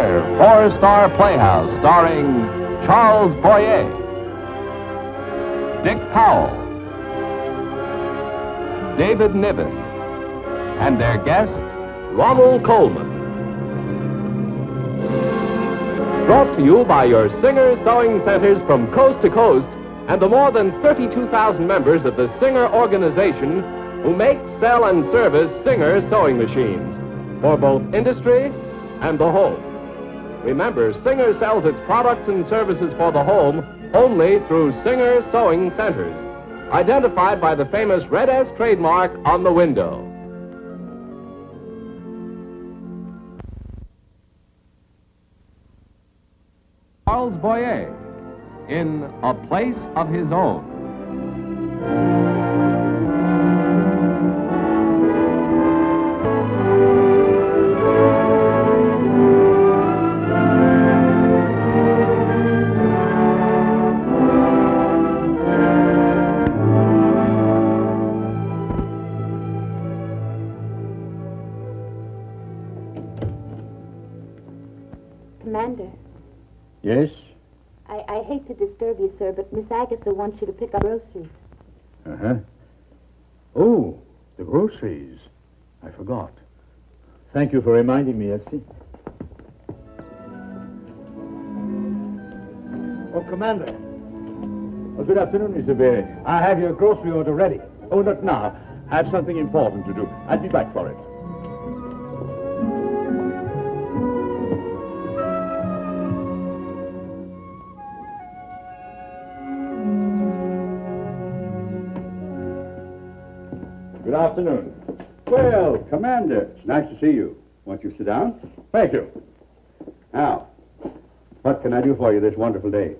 Premiere, Four Star Playhouse, starring Charles Boyer, Dick Powell, David Niven, and their guest, Ronald Coleman. Brought to you by your Singer Sewing Centers from coast to coast and the more than 32,000 members of the Singer organization who make, sell, and service Singer sewing machines for both industry and the home. Remember, Singer sells its products and services for the home only through Singer Sewing Centers, identified by the famous red S trademark on the window. Charles Boyer in A Place of His Own. Commander. Yes? I hate to disturb you, sir, but Miss Agatha wants you to pick up groceries. Uh-huh. Oh, the groceries. I forgot. Thank you for reminding me, Elsie. Oh, Commander, Oh, good afternoon, Mr. Berry. I have your grocery order ready. Oh, not now. I have something important to do. I'll be back for it. Good afternoon. Well, Commander, nice to see you. Won't you sit down? Thank you. Now, what can I do for you this wonderful day?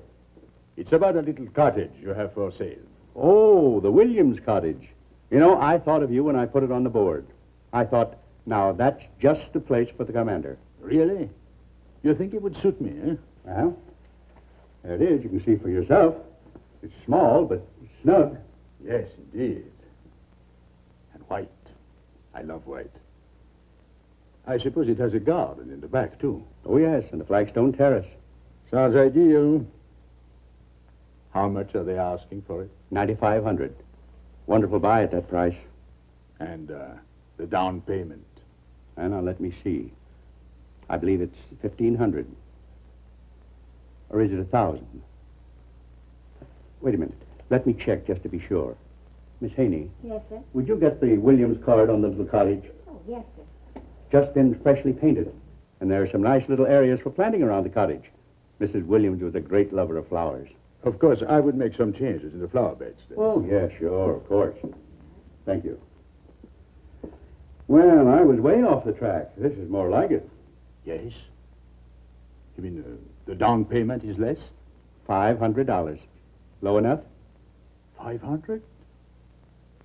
It's about a little cottage you have for sale. Oh, the Williams cottage. You know, I thought of you when I put it on the board. I thought, now, that's just the place for the commander. Really? You think it would suit me, eh? Well, there it is. You can see for yourself. It's small, but snug. Yes, indeed. And white. I love white. I suppose it has a garden in the back, too. Oh, yes, and the flagstone terrace. Sounds ideal. How much are they asking for it? $9,500. Wonderful buy at that price. And the down payment? And now let me see. I believe it's $1,500. Or is it $1,000? Wait a minute. Let me check just to be sure. Miss Haney. Yes, sir. Would you get the Williams card on the little cottage? Oh, yes, sir. Just been freshly painted. And there are some nice little areas for planting around the cottage. Mrs. Williams was a great lover of flowers. Of course, I would make some changes in the flower beds. Oh, yeah, sure, of course. Thank you. Well, I was way off the track. This is more like it. Yes? You mean the down payment is less? $500. Low enough? 500?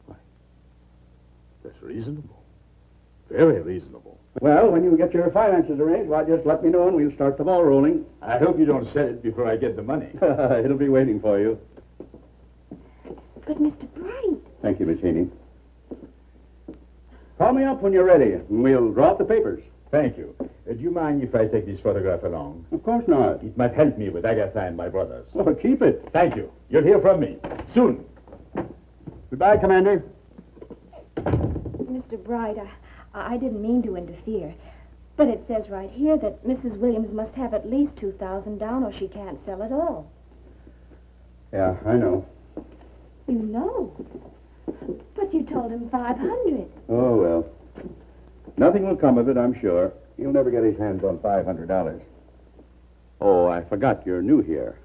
Why, that's reasonable. Very reasonable. Well, when you get your finances arranged, why, just let me know and we'll start the ball rolling. I hope you don't sell it before I get the money. It'll be waiting for you. But, Mr. Bright. Thank you, Miss Haney. Call me up when you're ready, and we'll draw up the papers. Thank you. Do you mind if I take this photograph along? Of course not. It might help me with Agatha and my brothers. Well, keep it. Thank you. You'll hear from me soon. Goodbye, Commander. Mr. Bright, I didn't mean to interfere. But it says right here that Mrs. Williams must have at least $2,000 down or she can't sell at all. Yeah, I know. You know. But you told him $500. Oh, well. Nothing will come of it, I'm sure. He'll never get his hands on $500. Oh, I forgot you're new here.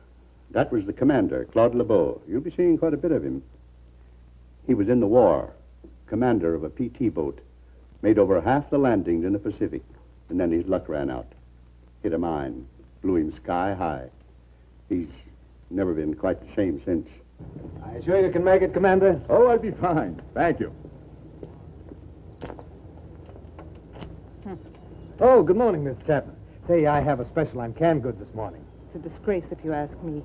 That was the commander, Claude Lebeau. You'll be seeing quite a bit of him. He was in the war, commander of a PT boat. Made over half the landings in the Pacific. And then his luck ran out. Hit a mine. Blew him sky high. He's never been quite the same since. Are you sure you can make it, Commander? Oh, I'll be fine. Thank you. Oh, good morning, Miss Chapman. Say, I have a special on canned goods this morning. It's a disgrace, if you ask me,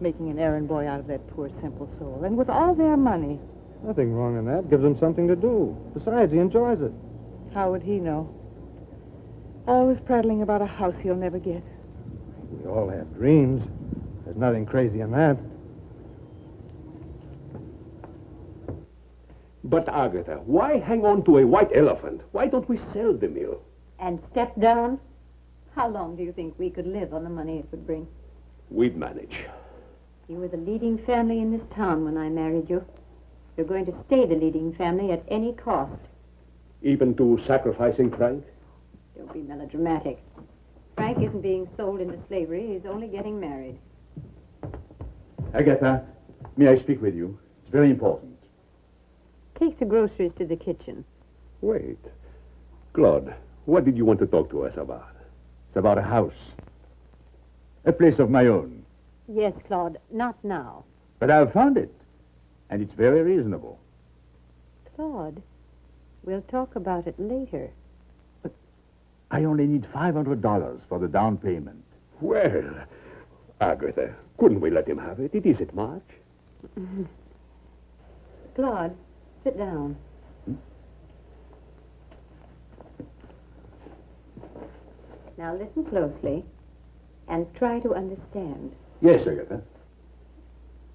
making an errand boy out of that poor, simple soul. And with all their money. Nothing wrong in that. Gives him something to do. Besides, he enjoys it. How would he know? Always prattling about a house he'll never get. We all have dreams. There's nothing crazy in that. But, Agatha, why hang on to a white elephant? Why don't we sell the mill? And step down? How long do you think we could live on the money it would bring? We'd manage. You were the leading family in this town when I married you. You're going to stay the leading family at any cost. Even to sacrificing Frank? Don't be melodramatic. Frank isn't being sold into slavery. He's only getting married. Agatha, may I speak with you? It's very important. Take the groceries to the kitchen. Wait. Claude, what did you want to talk to us about? It's about a house. A place of my own. Yes, Claude, not now. But I've found it. And it's very reasonable. Claude, we'll talk about it later. I only need $500 for the down payment. Well, Agatha, couldn't we let him have it? It isn't much. Claude, sit down. Now listen closely and try to understand. Yes, Agatha.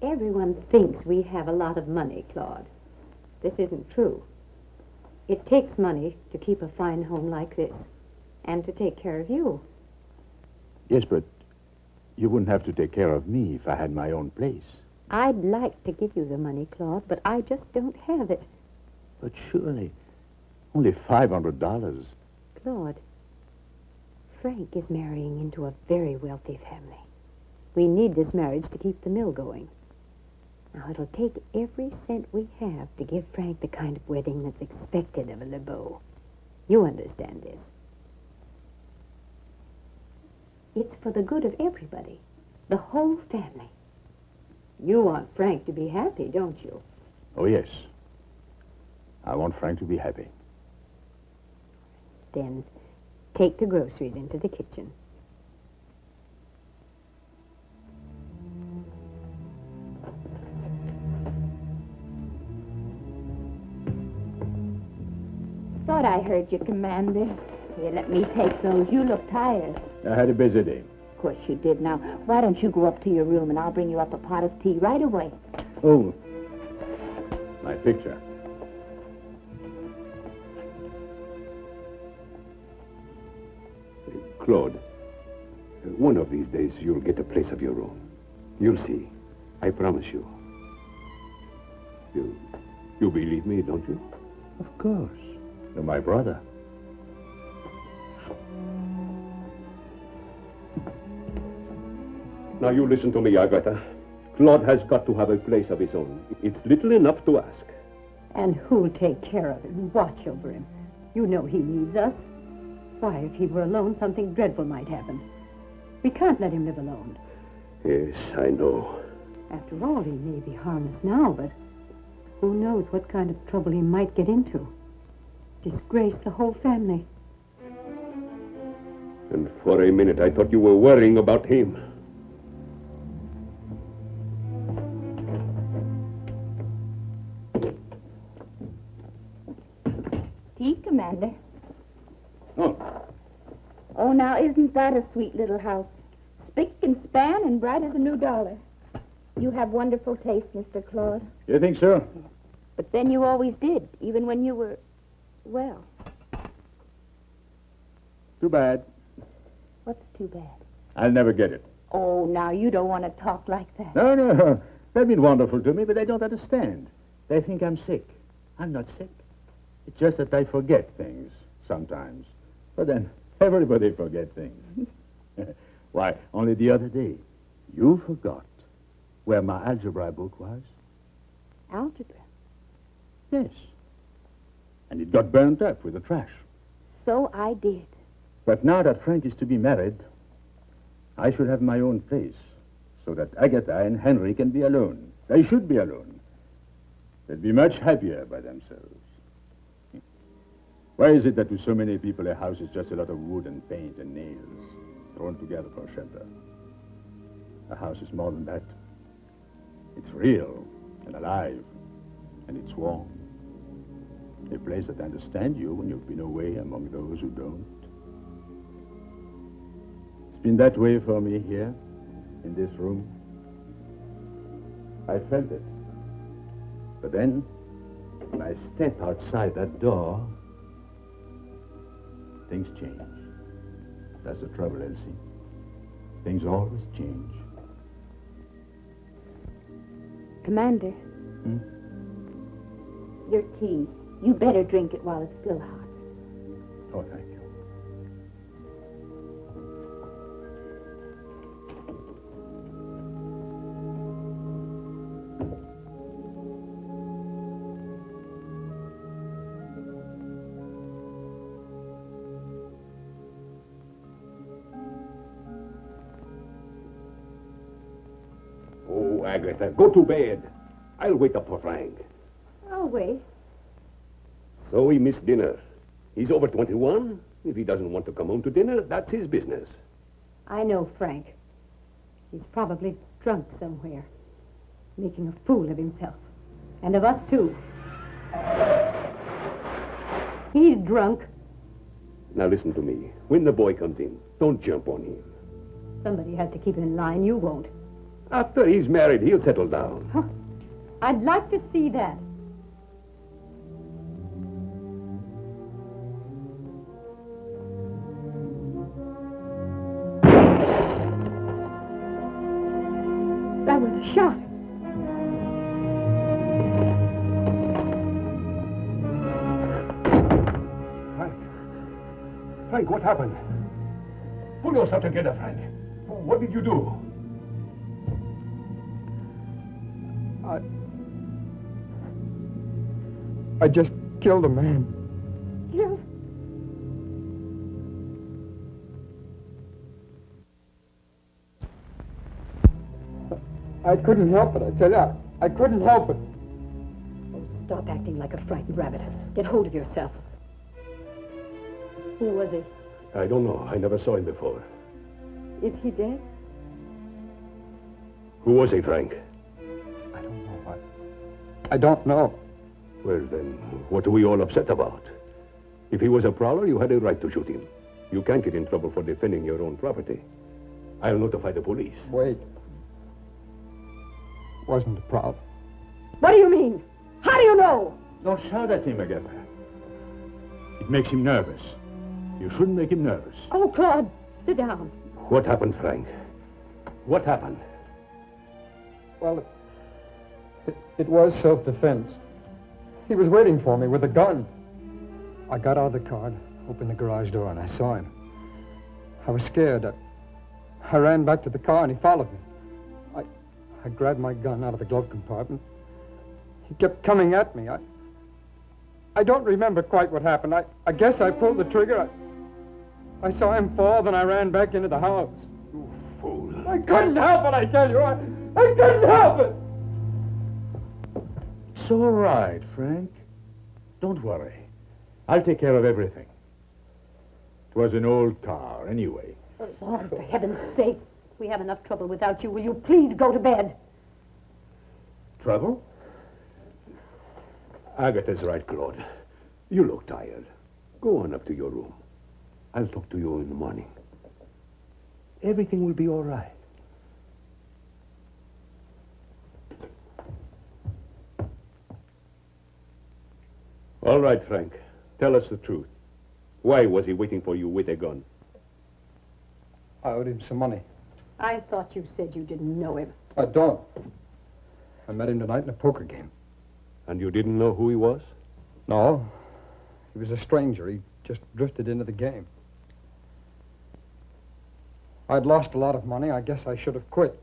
Everyone thinks we have a lot of money, Claude. This isn't true. It takes money to keep a fine home like this and to take care of you. Yes, but you wouldn't have to take care of me if I had my own place. I'd like to give you the money, Claude, but I just don't have it. But surely, only $500. Claude, Frank is marrying into a very wealthy family. We need this marriage to keep the mill going. Now, it'll take every cent we have to give Frank the kind of wedding that's expected of a LeBeau. You understand this. It's for the good of everybody, the whole family. You want Frank to be happy, don't you? Oh, yes. I want Frank to be happy. Then take the groceries into the kitchen. Thought I heard you, Commander. Here, let me take those. You look tired. I had a busy day. Of course you did. Now, why don't you go up to your room and I'll bring you up a pot of tea right away. Oh, my picture. Claude, one of these days you'll get a place of your own. You'll see. I promise you. You believe me, don't you? Of course. You're my brother. Now you listen to me, Agatha. Claude has got to have a place of his own. It's little enough to ask. And who'll take care of him and watch over him? You know he needs us. Why, if he were alone, something dreadful might happen. We can't let him live alone. Yes, I know. After all, he may be harmless now, but who knows what kind of trouble he might get into. Disgrace the whole family. And for a minute I thought you were worrying about him. Tea, Commander. Oh, Oh, now, isn't that a sweet little house? Spick and span and bright as a new dollar. You have wonderful taste, Mr. Claude. you think so? But then you always did, even when you were, well, Too bad. what's too bad? I'll never get it. Oh, now, you don't want to talk like that. No. They've been wonderful to me, but they don't understand. They think I'm sick. I'm not sick. It's just that I forget things sometimes. But then everybody forgets things. Why, only the other day, you forgot where my algebra book was. Algebra. Yes. And it got burnt up with the trash. So I did. But now that Frank is to be married, I should have my own place so that Agatha and Henry can be alone. They should be alone. They'd be much happier by themselves. Why is it that to so many people a house is just a lot of wood and paint and nails thrown together for shelter? A house is more than that. It's real and alive, and it's warm. A place that understands you when you've been away among those who don't. been that way for me here, in this room. I felt it. But then, when I step outside that door, things change. That's the trouble, Elsie. Things always change. Commander. Your tea. You better drink it while it's still hot. Oh, thank you. Oh, Agatha, go to bed. I'll wait up for Frank. I'll wait. So he missed dinner. He's over 21. If he doesn't want to come home to dinner, that's his business. I know Frank. He's probably drunk somewhere, making a fool of himself. And of us, too. He's drunk. Now listen to me. When the boy comes in, don't jump on him. Somebody has to keep him in line. You won't. After he's married, he'll settle down. Huh. I'd like to see that. That was a shot. Frank, what happened? Pull yourself together, Frank. What did you do? I just killed a man. Killed? I couldn't help it, I tell you. I couldn't help it. Oh, stop acting like a frightened rabbit. Get hold of yourself. Who was he? I don't know. I never saw him before. Is he dead? Who was he, Frank? I don't know. I don't know. Well, then, what are we all upset about? If he was a prowler, you had a right to shoot him. You can't get in trouble for defending your own property. I'll notify the police. Wait. Wasn't a problem. What do you mean? How do you know? Don't shout at him, Agatha. It makes him nervous. You shouldn't make him nervous. Oh, Claude, sit down. What happened, Frank? What happened? Well, it was self-defense. He was waiting for me with a gun. I got out of the car, opened the garage door, and I saw him. I was scared. I ran back to the car, and he followed me. I grabbed my gun out of the glove compartment. He kept coming at me. I don't remember quite what happened. I guess I pulled the trigger. I saw him fall, then I ran back into the house. You fool. I couldn't help it, I tell you. I couldn't help it. It's all right, Frank. Don't worry. I'll take care of everything. It was an old car, anyway. Oh, Lord, for heaven's sake. We have enough trouble without you. Will you please go to bed? Trouble? Agatha's right, Claude. You look tired. Go on up to your room. I'll talk to you in the morning. Everything will be all right. All right, Frank. Tell us the truth. Why was he waiting for you with a gun? I owed him some money. I thought you said you didn't know him. I don't. I met him tonight in a poker game. And you didn't know who he was? No. He was a stranger. He just drifted into the game. I'd lost a lot of money. I guess I should have quit.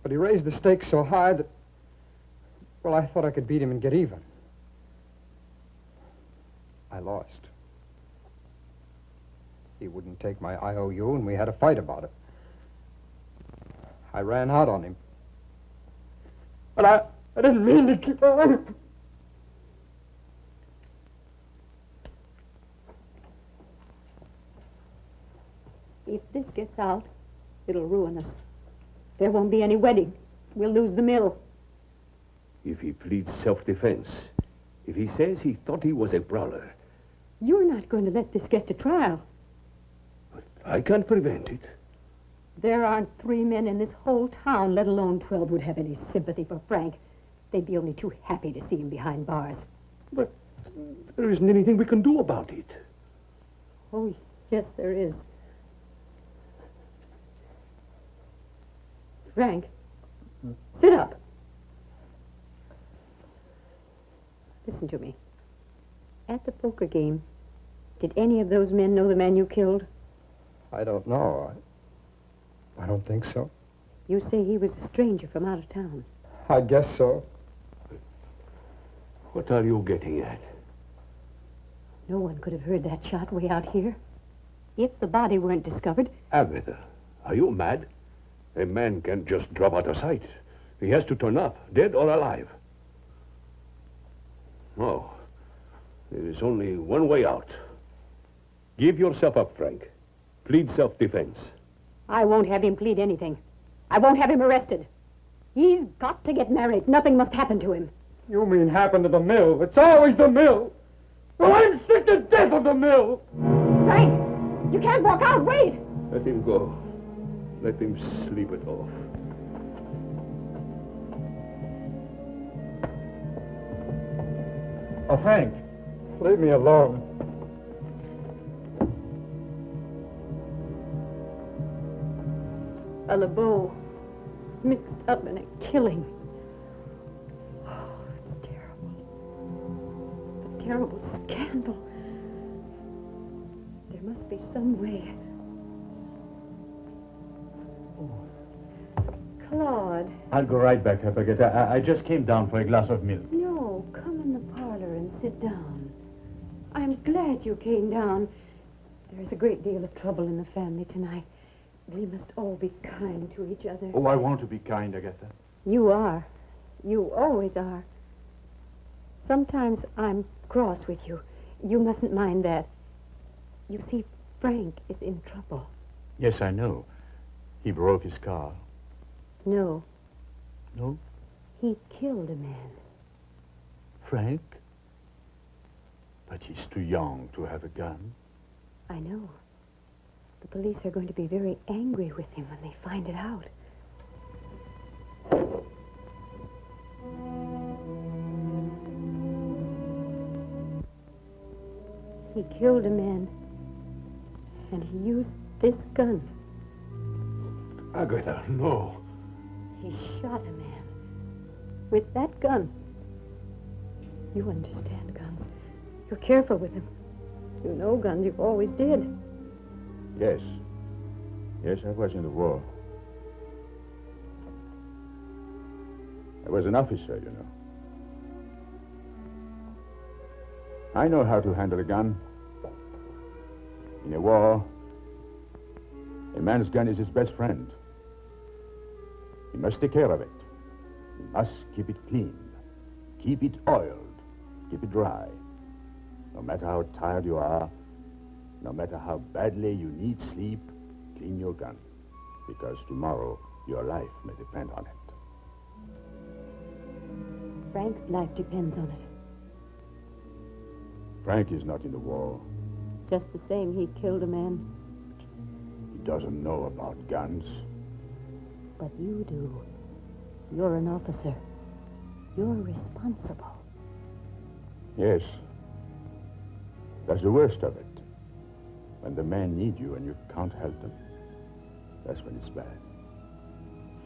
But he raised the stakes so high that, well, I thought I could beat him and get even. I lost. He wouldn't take my IOU, and we had a fight about it. I ran out on him. But I didn't mean to keep on. If this gets out, it'll ruin us. There won't be any wedding. We'll lose the mill. If he pleads self-defense, if he says he thought he was a prowler. You're not going to let this get to trial. But I can't prevent it. There aren't 3 men in this whole town, let alone 12, would have any sympathy for Frank. They'd be only too happy to see him behind bars. But there isn't anything we can do about it. Oh, yes, there is. Frank, sit up. Listen to me. At the poker game, did any of those men know the man you killed? I don't know. I don't think so. You say he was a stranger from out of town. I guess so. What are you getting at? No one could have heard that shot way out here. If the body weren't discovered... Agatha, are you mad? A man can't just drop out of sight. He has to turn up, dead or alive. No. There is only one way out. Give yourself up, Frank. Plead self-defense. I won't have him plead anything. I won't have him arrested. He's got to get married. Nothing must happen to him. You mean happen to the mill? It's always the mill. Well, I'm sick to death of the mill. Frank, you can't walk out. Wait. Let him go. Let him sleep it off. Oh, Frank, leave me alone. A LeBeau mixed up in a killing. Oh, it's terrible. A terrible scandal. There must be some way. Claude. I'll go right back, Huppert. I just came down for a glass of milk. No, come in the parlor and sit down. I'm glad you came down. There's a great deal of trouble in the family tonight. We must all be kind to each other. Oh, I want to be kind, Agatha. You are. You always are. Sometimes I'm cross with you. You mustn't mind that. You see, Frank is in trouble. Yes, I know. He broke his car. No. No? He killed a man. Frank? But he's too young to have a gun. I know. The police are going to be very angry with him when they find it out. He killed a man, and he used this gun. Agatha, no. He shot a man with that gun. You understand guns. You're careful with them. You know guns. You always did. Yes. Yes, I was in the war. I was an officer, you know. I know how to handle a gun. In a war, a man's gun is his best friend. He must take care of it. He must keep it clean. Keep it oiled. Keep it dry. No matter how tired you are, no matter how badly you need sleep, clean your gun. Because tomorrow, your life may depend on it. Frank's life depends on it. Frank is not in the war. Just the same, he killed a man. He doesn't know about guns. But you do. You're an officer. You're responsible. Yes. That's the worst of it. When the men need you and you can't help them, that's when it's bad.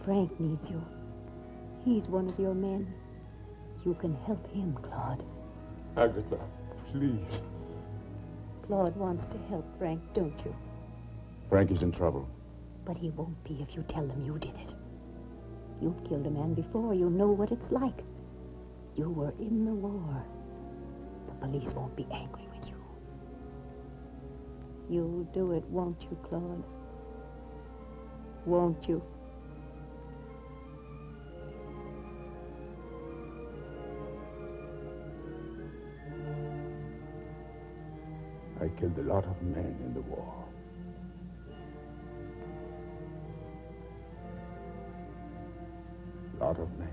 Frank needs you. He's one of your men. You can help him, Claude. Agatha, please. Claude wants to help Frank, don't you? Frank is in trouble. But he won't be if you tell them you did it. You've killed a man before. You know what it's like. You were in the war. The police won't be angry with you. You'll do it, won't you, Claude? Won't you? I killed a lot of men in the war. A lot of men.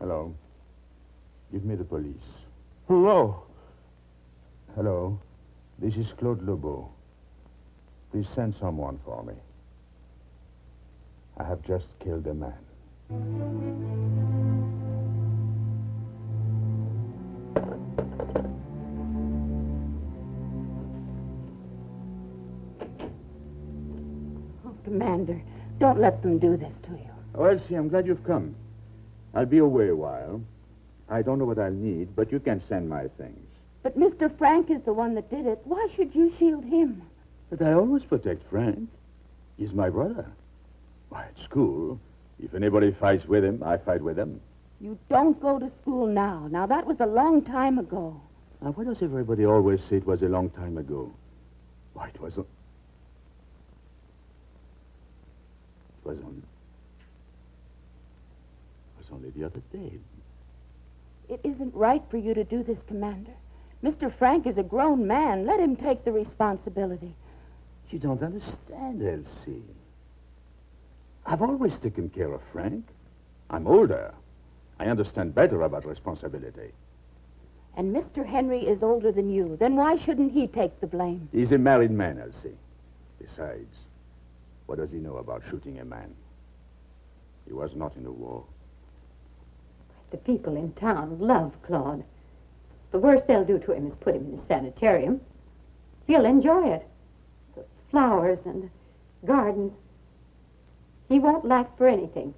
Hello. Give me the police. No. Hello. This is Claude Lebeau. Please send someone for me. I have just killed a man. Oh, Commander, don't let them do this to you. Oh, Elsie, I'm glad you've come. I'll be away a while. I don't know what I'll need, but you can send my things. But Mr. Frank is the one that did it. Why should you shield him? But I always protect Frank. He's my brother. Why, at school, if anybody fights with him, I fight with him. You don't go to school now. Now, that was a long time ago. Now, why does everybody always say it was a long time ago? Why, it was only the other day. It isn't right for you to do this, Commander. Mr. Frank is a grown man. Let him take the responsibility. You don't understand, Elsie. I've always taken care of Frank. I'm older. I understand better about responsibility. And Mr. Henry is older than you. Then why shouldn't he take the blame? He's a married man, Elsie. Besides, what does he know about shooting a man? He was not in the war. The people in town love Claude. The worst they'll do to him is put him in a sanitarium. He'll enjoy it. The flowers and the gardens. He won't lack for anything.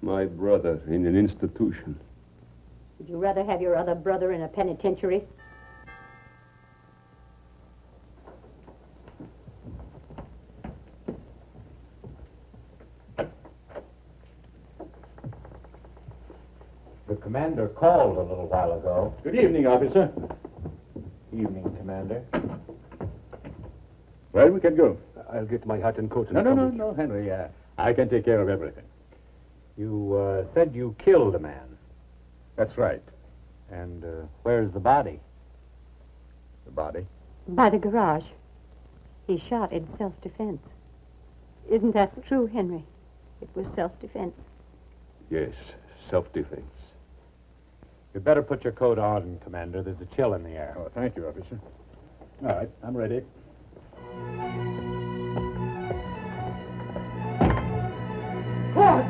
My brother in an institution. Would you rather have your other brother in a penitentiary? The commander called a little while ago. Good evening, officer. Evening, Commander. Well, we can go. I'll get my hat and coat and No, Henry. I can take care of everything. You said you killed a man. That's right. And where's the body? The body? By the garage. He shot in self-defense. Isn't that true, Henry? It was self-defense. Yes, self-defense. You'd better put your coat on, Commander. There's a chill in the air. Oh, thank you, officer. All right, I'm ready. Claude!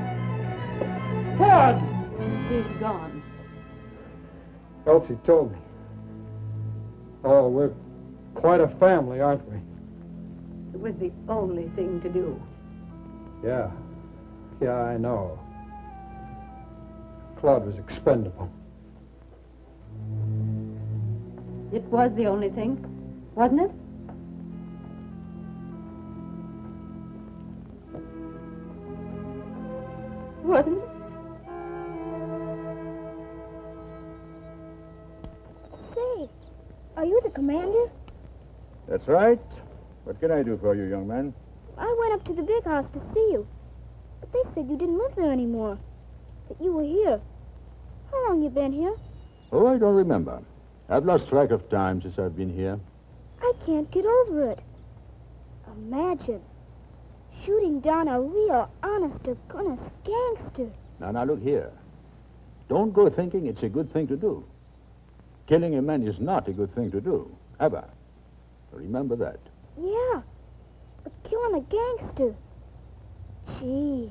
Claude! He's gone. Elsie told me. Oh, we're quite a family, aren't we? It was the only thing to do. Yeah. Yeah, I know. Claude was expendable. It was the only thing, wasn't it? Wasn't it? Say, are you the commander? That's right. What can I do for you, young man? I went up to the big house to see you. But they said you didn't live there anymore. That you were here. How long you been here? Oh, I don't remember. I've lost track of time since I've been here. I can't get over it. Imagine shooting down a real, honest-to-goodness gangster. Now, look here. Don't go thinking it's a good thing to do. Killing a man is not a good thing to do, ever. Remember that. Yeah, but killing a gangster. Gee.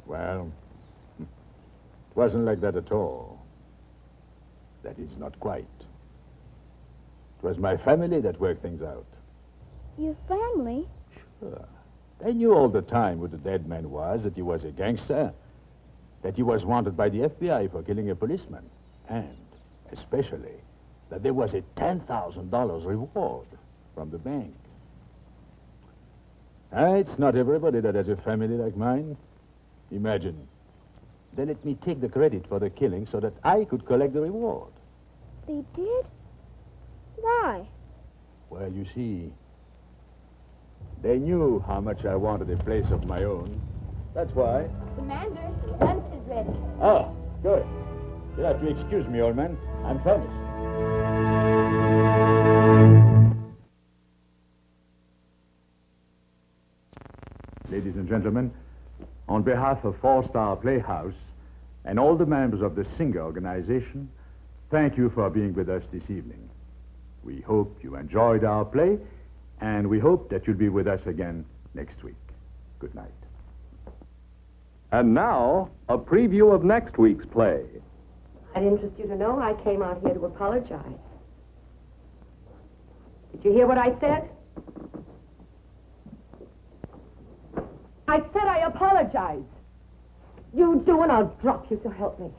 Well, it wasn't like that at all. That is, not quite. It was my family that worked things out. Your family? Sure. They knew all the time who the dead man was, that he was a gangster, that he was wanted by the FBI for killing a policeman, and especially that there was a $10,000 reward from the bank. It's not everybody that has a family like mine. Imagine. They let me take the credit for the killing so that I could collect the reward. They did? Why? Well, you see, they knew how much I wanted a place of my own. That's why. Commander, lunch is ready. Oh, good. You'll have to excuse me, old man. I'm promised. Ladies and gentlemen, on behalf of Four Star Playhouse and all the members of the Singer organization, thank you for being with us this evening. We hope you enjoyed our play, and we hope that you'll be with us again next week. Good night. And now, a preview of next week's play. I'd interest you to know I came out here to apologize. Did you hear what I said? I said I apologize. You do and I'll drop you, so help me.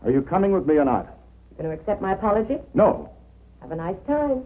Are you coming with me or not? Going to accept my apology? No. Have a nice time.